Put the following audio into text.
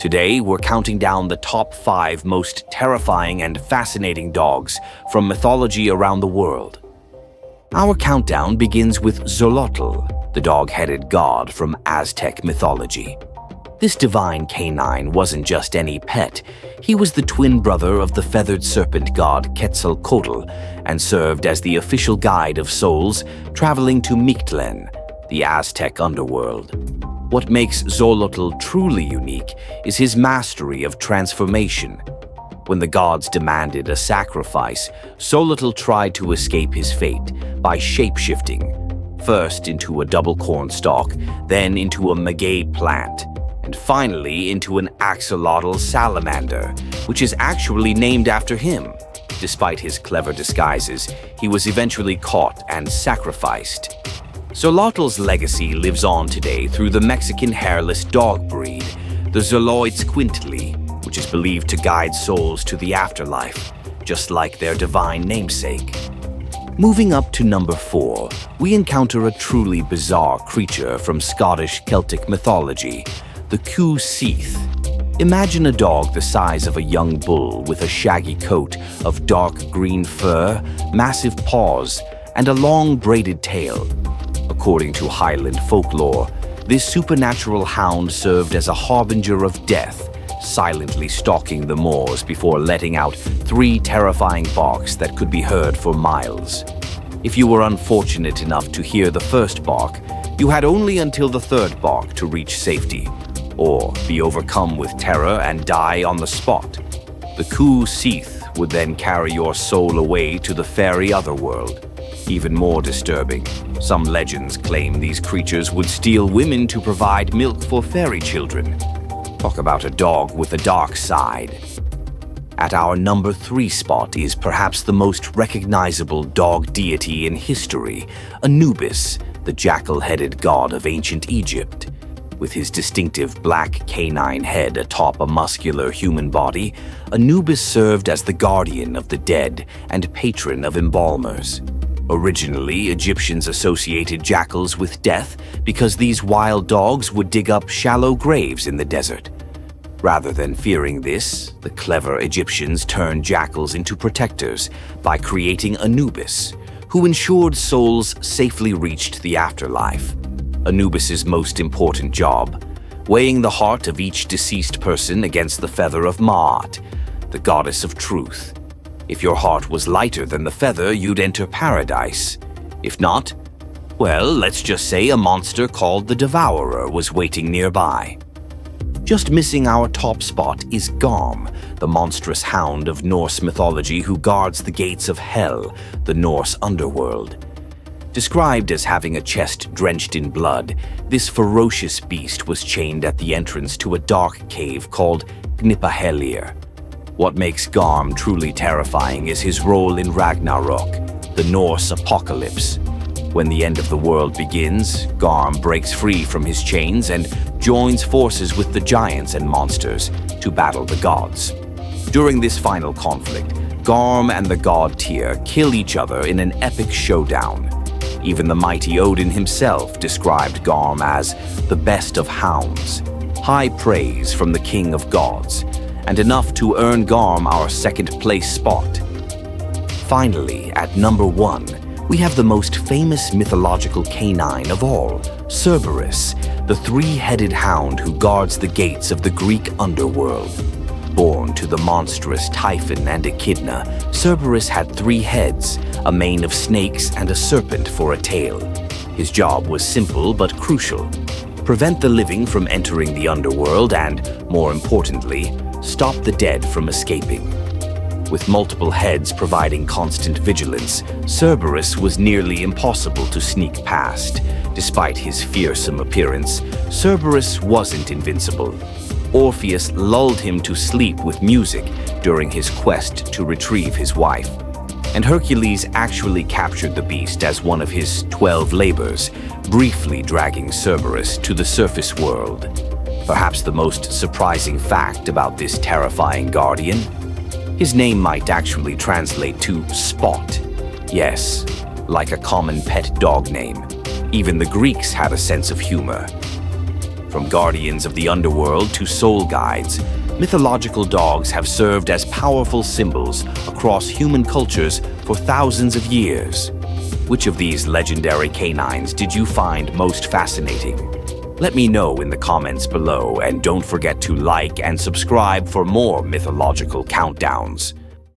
Today, we're counting down the top 5 most terrifying and fascinating dogs from mythology around the world. Our countdown begins with Xolotl, the dog-headed god from Aztec mythology. This divine canine wasn't just any pet. He was the twin brother of the feathered serpent god Quetzalcoatl and served as the official guide of souls traveling to Mictlan, the Aztec underworld. What makes Xolotl truly unique is his mastery of transformation. When the gods demanded a sacrifice, Xolotl tried to escape his fate by shape-shifting, first into a double cornstalk, then into a maguey plant, and finally into an axolotl salamander, which is actually named after him. Despite his clever disguises, he was eventually caught and sacrificed. Xolotl's legacy lives on today through the Mexican hairless dog breed, the Xoloitzcuintli, which is believed to guide souls to the afterlife, just like their divine namesake. Moving up to number 4, we encounter a truly bizarre creature from Scottish Celtic mythology, the Cú Cheth. Imagine a dog the size of a young bull with a shaggy coat of dark green fur, massive paws, and a long braided tail. According to Highland folklore, this supernatural hound served as a harbinger of death, silently stalking the moors before letting out 3 terrifying barks that could be heard for miles. If you were unfortunate enough to hear the first bark, you had only until the 3rd bark to reach safety, or be overcome with terror and die on the spot. The Cú Cheth would then carry your soul away to the fairy otherworld. Even more disturbing, some legends claim these creatures would steal women to provide milk for fairy children. Talk about a dog with a dark side. At our number 3 spot is perhaps the most recognizable dog deity in history, Anubis, the jackal-headed god of ancient Egypt. With his distinctive black canine head atop a muscular human body, Anubis served as the guardian of the dead and patron of embalmers. Originally, Egyptians associated jackals with death because these wild dogs would dig up shallow graves in the desert. Rather than fearing this, the clever Egyptians turned jackals into protectors by creating Anubis, who ensured souls safely reached the afterlife. Anubis's most important job, weighing the heart of each deceased person against the feather of Ma'at, the goddess of truth. If your heart was lighter than the feather, you'd enter paradise. If not, well, let's just say a monster called the Devourer was waiting nearby. Just missing our top spot is Garm, the monstrous hound of Norse mythology who guards the gates of Hell, the Norse underworld. Described as having a chest drenched in blood, this ferocious beast was chained at the entrance to a dark cave called Gnipahellir. What makes Garm truly terrifying is his role in Ragnarok, the Norse apocalypse. When the end of the world begins, Garm breaks free from his chains and joins forces with the giants and monsters to battle the gods. During this final conflict, Garm and the god Tyr kill each other in an epic showdown. Even the mighty Odin himself described Garm as the best of hounds, high praise from the king of gods, and enough to earn Garm our 2nd place spot. Finally, at number 1, we have the most famous mythological canine of all, Cerberus, the 3-headed hound who guards the gates of the Greek underworld. Born to the monstrous Typhon and Echidna, Cerberus had 3 heads, a mane of snakes and a serpent for a tail. His job was simple but crucial: prevent the living from entering the underworld and, more importantly, stop the dead from escaping. With multiple heads providing constant vigilance, Cerberus was nearly impossible to sneak past. Despite his fearsome appearance, Cerberus wasn't invincible. Orpheus lulled him to sleep with music during his quest to retrieve his wife, and Hercules actually captured the beast as one of his 12 labors, briefly dragging Cerberus to the surface world. Perhaps the most surprising fact about this terrifying guardian? His name might actually translate to Spot. Yes, like a common pet dog name. Even the Greeks had a sense of humor. From guardians of the underworld to soul guides, mythological dogs have served as powerful symbols across human cultures for thousands of years. Which of these legendary canines did you find most fascinating? Let me know in the comments below, and don't forget to like and subscribe for more mythological countdowns.